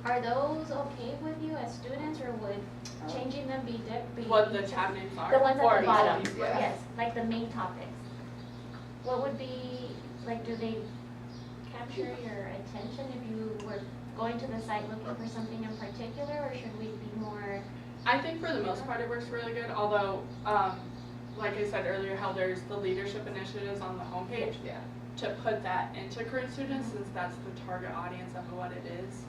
Are those okay with you as students, or would changing them be What the tab names are? the ones at Or the bottom? yeah. Yes, like the main topics. What would be, like, do they capture your attention if you were going to the site looking for something in particular, or should we be more? I think for the most part it works really good, although, like I said earlier, how there's the leadership initiatives on the homepage. Yeah. To put that into current students, since that's the target audience of what it is.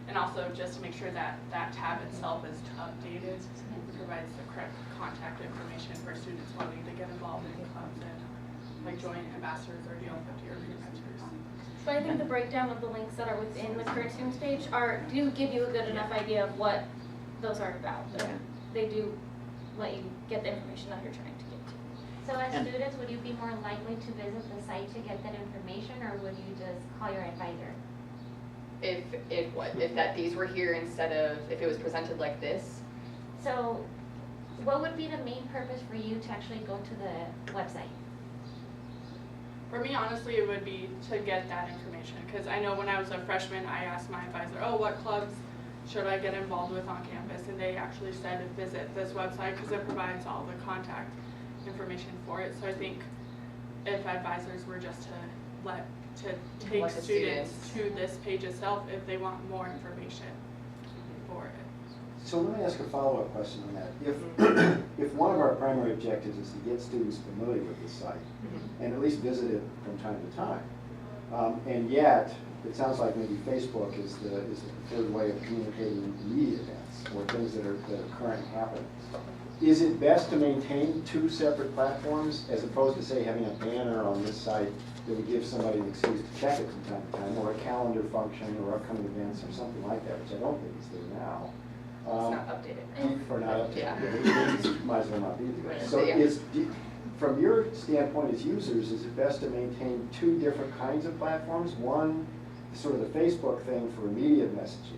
And also just to make sure that that tab itself is updated and provides the correct contact information for students wanting to get involved in clubs and like join ambassadors or DL50 or leader mentors. So I think the breakdown of the links that are within the current students page do give you a good enough idea of what those are about. They do let you get the information that you're trying to get to. So as students, would you be more likely to visit the site to get that information, or would you just call your advisor? If that these were here instead of if it was presented like this. So what would be the main purpose for you to actually go to the website? For me, honestly, it would be to get that information, because I know when I was a freshman, I asked my advisor, oh, what clubs should I get involved with on campus? And they actually said visit this website because it provides all the contact information for it. So I think if advisors were just to take Let the students to this page itself if they want more information for it. So let me ask a follow-up question on that. If one of our primary objectives is to get students familiar with the site and at least visit it from time to time, and yet it sounds like maybe Facebook is the preferred way of communicating media events or things that are current happening. Is it best to maintain two separate platforms as opposed to, say, having a banner on this site that would give somebody an excuse to check it from time to time, or a calendar function or upcoming events or something like that, which I don't think is there now? It's not updated. Or not updated. Yeah. Might as well not be there. Right. So Yeah. from your standpoint as users, is it best to maintain two different kinds of platforms? One, sort of the Facebook thing for immediate messaging,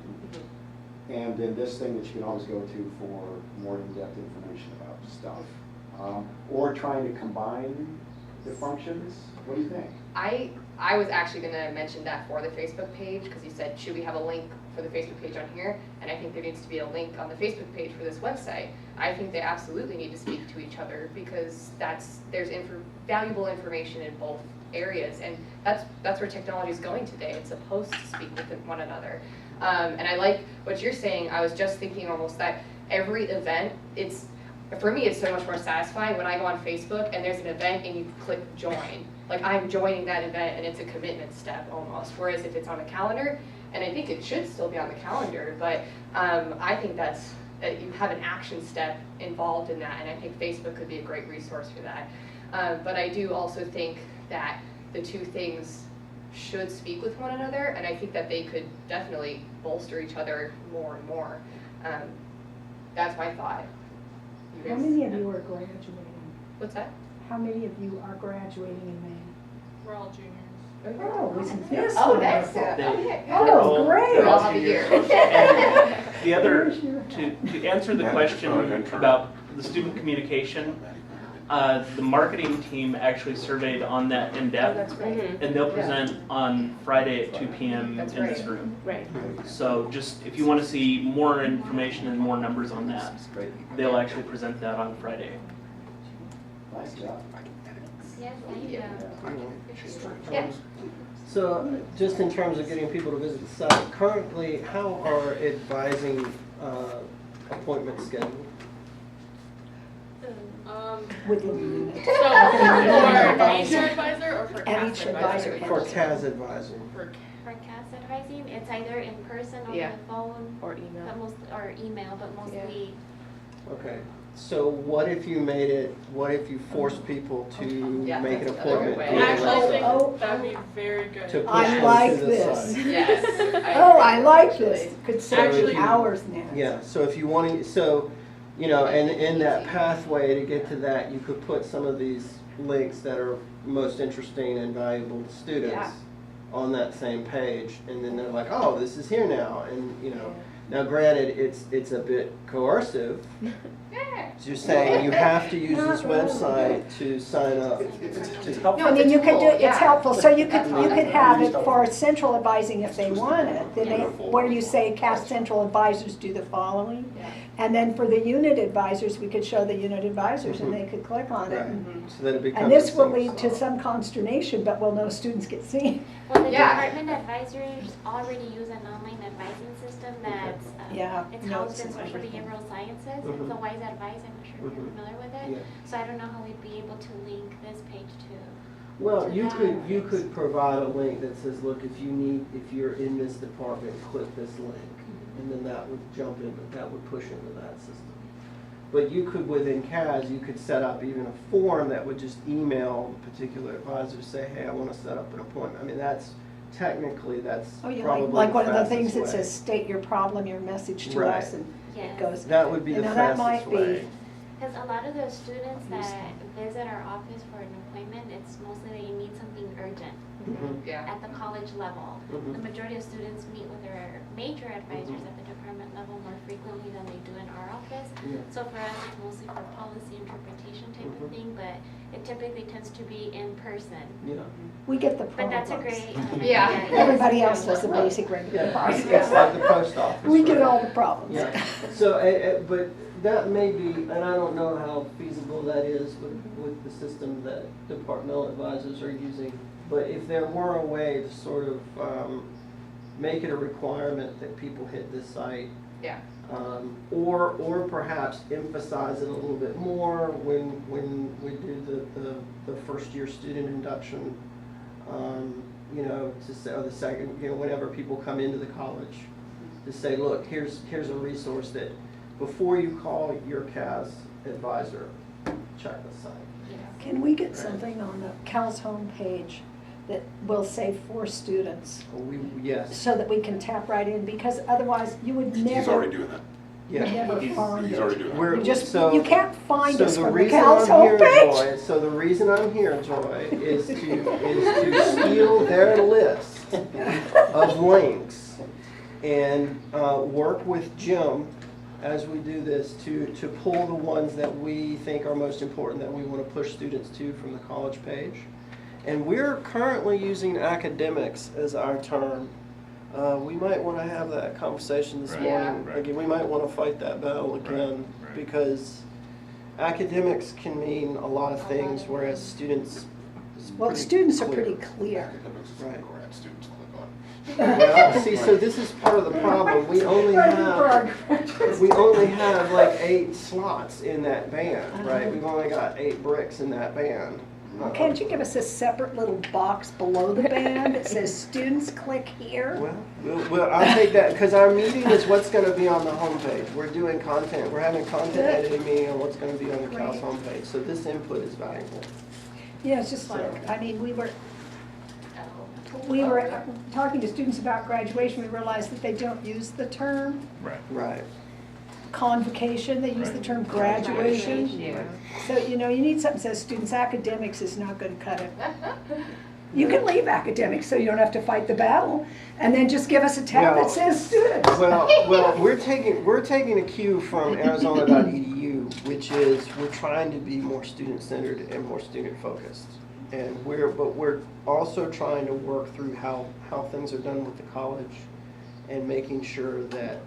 and then this thing that you can always go to for more in-depth information about stuff. Or trying to combine the functions? What do you think? I was actually going to mention that for the Facebook page, because you said, should we have a link for the Facebook page on here? And I think there needs to be a link on the Facebook page for this website. I think they absolutely need to speak to each other, because there's valuable information in both areas, and that's where technology is going today. It's supposed to speak with one another. And I like what you're saying. I was just thinking almost that every event, for me, it's so much more satisfying when I go on Facebook and there's an event and you click join. Like, I'm joining that event and it's a commitment step almost. Whereas if it's on a calendar, and I think it should still be on the calendar, but I think that you have an action step involved in that, and I think Facebook could be a great resource for that. But I do also think that the two things should speak with one another, and I think that they could definitely bolster each other more and more. That's my thought. How many of you are graduating? What's that? How many of you are graduating in May? We're all juniors. Oh, isn't this Oh, that's wonderful? okay. Oh, great. We'll all have a year. And the other, Here's your- to answer the question about the student communication, the marketing team actually surveyed on that in depth, and they'll present on Friday at 2 p.m. That's in this right. room. Right. So just if you want to see more information and more numbers on that, they'll actually present that on Friday. Nice job. Yes, thank you. Yeah. So, just in terms of getting people to visit the site, currently, how are advising appointments scheduled? Within minutes. So for each advisor or for And CAS each advisor? advisor. For CAS advisor. For For CAS advising, it's either in person, over Yeah. the phone, Or email. or email, but mostly. Okay. So what if you forced people to Yeah, make an that's the other appointment? way. I actually think Oh, that'd be very good. To push I them like to the this. side. Yes. Oh, I like Actually. this. Could save Actually- hours now. Yeah, so if you want to, and in that pathway to get to that, you could put some of these links that are most interesting and valuable to students Yeah. on that same page, and then they're like, oh, this is here now, and now granted, it's a bit coercive, You're saying you have to use this website to sign up. It's helpful. No, I mean, it's a you could do, tool, it's yeah. helpful, so you could have it for central advising if they want it. Then they, where you say cast central advisors do the following. Yeah. And then for the unit advisors, we could show the unit advisors and they could click on it. Right. And- So that it becomes. And this a will single lead to site. some consternation, but we'll know students get seen. Well, the Yeah. department advisors already use an online advising system that's, Yeah, it's notes housed in and social everything. behavioral sciences. It's Mhm. the Wise Advise, I'm not sure if you're Mhm. familiar with Yeah. it. So I don't know how we'd be able to link this page to. Well, to you that. you could provide a link that says, look, if you're in this department, click this link. And then that would that would push into that system. But you could, within CAS, you could set up even a form that would just email particular advisors, say, hey, I want to set up an appointment. I mean, that's probably Oh, you probably like one of the fastest things that way. says, state your problem, your message to Right. us, and Yes. it goes. That would be You the know, that fastest might be- way. Because a lot of those students that visit our office for an appointment, it's mostly they need something urgent Mhm. Yeah. at the college level. Mhm. The majority of students meet with their major advisors at the department level more frequently than they do in our office. Yeah. So for us, it's mostly for policy interpretation type of Mhm. thing, but it typically tends to be in person. Yeah. We get the But problems. that's a great. Yeah. Everybody else does the basic regular Yeah, process. it's like the post office. We get right? all the problems. Yeah, so, but that may be, and I don't know how feasible that is with the system that departmental advisors are using, but if there were a way to sort of make it a requirement that people hit this site, Yeah. or perhaps emphasize it a little bit more when we do the first year student induction, you know, to say, or the second, you know, whenever people come into the college, to say, look, here's a resource that before you call your CAS advisor, check the site. Can we get something on the CAL's homepage that will say for students, Yes, so that we can tap right in, because otherwise you would never. He's already doing that. You'd yeah. never find He's it. already doing We're- You just, so- you can't find So us the from the reason CAL's I'm here, homepage. Joy, so the reason I'm here, Joy, is to steal their list of links and work with Jim as we do this to pull the ones that we think are most important that we want to push students to from the college page. And we're currently using academics as our term. We might want to have that conversation this Right. morning. Right. Again, we might want to fight that battle again Right. because academics can mean a lot of things, whereas students. is Well, pretty students are clear. pretty clear. Academics is Right. grad students click on. Well, see, so this is part of the problem. We only have like 8 slots in that band, right? We've only got 8 bricks in that band. Can't you give us a separate little box below the band that says students click here? Well, I'll take that, because our meeting is what's gonna be on the homepage. We're doing content, we're having content Good. editing meeting on what's gonna be on the CAL's Great. homepage, so this input is valuable. Yeah, it's just like, I mean, we were talking to students about graduation, we realized that they don't use the term Right. Right. convocation, they use the term graduation. Yeah. So, you know, you need something that says students academics is not gonna cut it. You can leave academics, so you don't have to fight the battle, and then just give us a tab Well, that says students. Well, we're taking a cue from Arizona.edu, which is we're trying to be more student-centered and more student-focused. And we're also trying to work through how things are done with the college and making sure that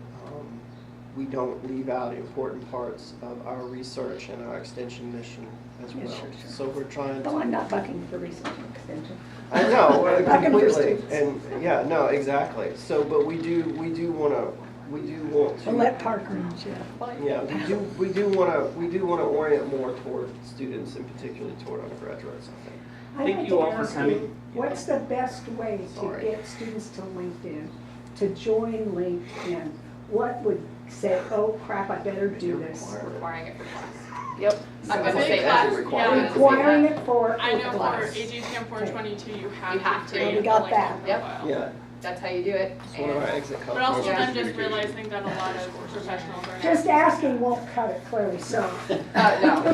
we don't leave out important parts of our research and our extension mission as Yeah, well. sure. So we're trying to. Well, I'm not bucking for research and extension. I know, Bucking for completely, students. and, yeah, no, exactly, so, but we do want to, We'll let Parker and Jeff fight. yeah, we do want to orient more toward students and particularly toward undergraduates, I think. I'd Thank like you to all for ask coming. you, what's the best way to Sorry. get students to LinkedIn, to join LinkedIn? What would say, oh crap, I better do this? Requiring it for class. Yep. I'm I gonna think say that. class- Yeah. Requiring it for I know for class. AGTM 422, you You have have to to. create We got a that. LinkedIn Yep. profile. Yeah, That's how you do it. it's one of our And exit But also codes. Yeah. then just realizing that a lot of professionals are. Just asking won't cut it clearly, so. no,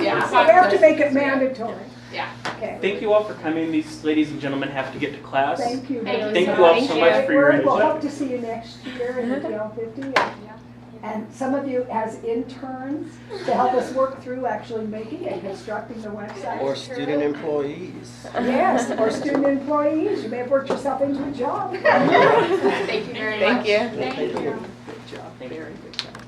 yeah. So we have to make it mandatory. Yeah. Okay. Thank you all for coming. These ladies and gentlemen have to get to class. Thank you. Thank very you Thank much. you all so much for your We'll input. hope to see you next year in the DL50. And some of you as interns to help us work through actually making and constructing the website. Or student employees. Yes, or student employees, you may have worked yourself into a job. Thank you very much. Thank you. Thank you. Good job. Very good job.